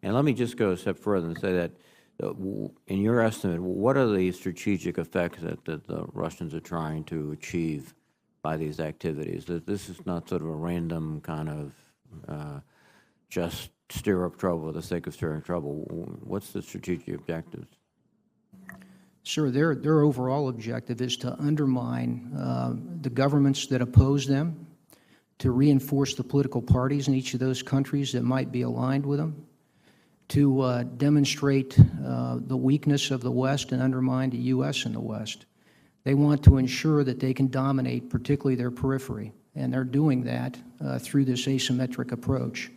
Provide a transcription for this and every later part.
And let me just go a step further and say that, in your estimate, what are the strategic effects that the Russians are trying to achieve by these activities? That this is not sort of a random kind of just stir up trouble for the sake of stirring trouble. What's the strategic objectives? Sir, their overall objective is to undermine the governments that oppose them, to reinforce the political parties in each of those countries that might be aligned with them, to demonstrate the weakness of the West and undermine the U.S. and the West. They want to ensure that they can dominate, particularly their periphery, and they're doing that through this asymmetric approach.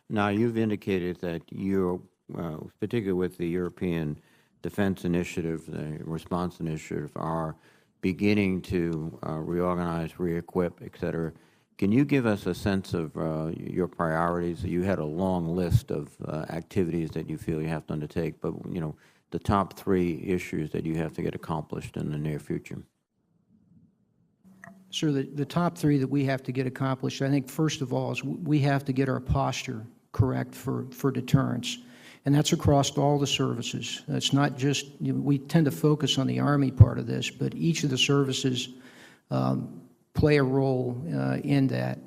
Now, you've indicated that you're, particularly with the European Defense Initiative, the Response Initiative, are beginning to reorganize, re-equip, et cetera. Can you give us a sense of your priorities? You had a long list of activities that you feel you have to undertake, but the top 3 issues that you have to get accomplished in the near future. Sir, the top 3 that we have to get accomplished, I think first of all, is we have to get our posture correct for deterrence. And that's across all the services. It's not just, we tend to focus on the Army part of this, but each of the services play a role in that.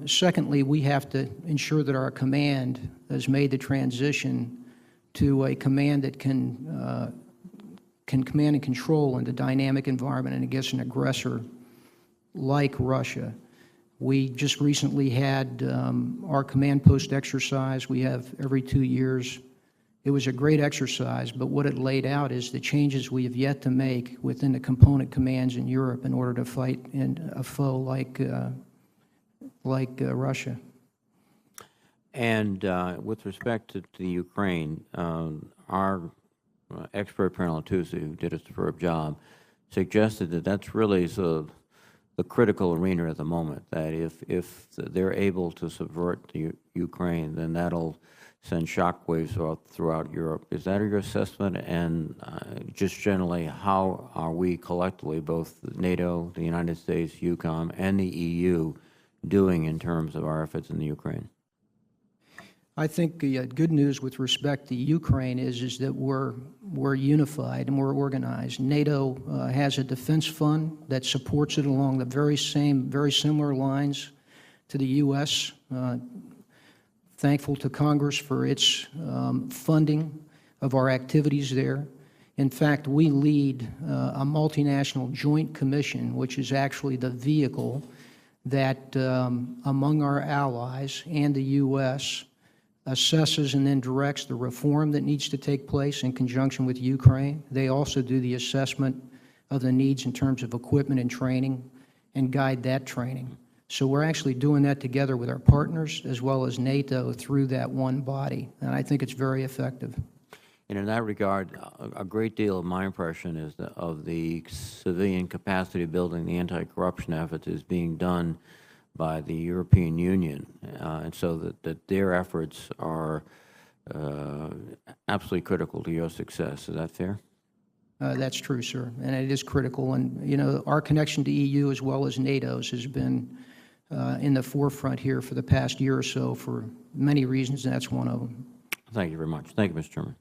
Secondly, we have to ensure that our command has made the transition to a command that can command and control in the dynamic environment and against an aggressor like Russia. We just recently had our command post exercise. We have every 2 years. It was a great exercise, but what it laid out is the changes we have yet to make within the component commands in Europe in order to fight a foe like Russia. And with respect to the Ukraine, our expert Colonel Tusi, who did a superb job, suggested that that's really the critical arena at the moment, that if they're able to subvert the Ukraine, then that'll send shockwaves throughout Europe. Is that your assessment? And just generally, how are we collectively, both NATO, the United States, EUCOM, and the EU, doing in terms of our efforts in the Ukraine? I think the good news with respect to Ukraine is that we're unified and we're organized. NATO has a defense fund that supports it along the very similar lines to the U.S. Thankful to Congress for its funding of our activities there. In fact, we lead a multinational joint commission, which is actually the vehicle that among our allies and the U.S. assesses and then directs the reform that needs to take place in conjunction with Ukraine. They also do the assessment of the needs in terms of equipment and training and guide that training. So we're actually doing that together with our partners as well as NATO through that one body, and I think it's very effective. And in that regard, a great deal of my impression is that of the civilian capacity building, the anti-corruption efforts is being done by the European Union, and so that their efforts are absolutely critical to your success. Is that fair? That's true, sir, and it is critical. And our connection to EU as well as NATO's has been in the forefront here for the past year or so for many reasons, and that's one of them. Thank you very much. Thank you, Mr. Chairman.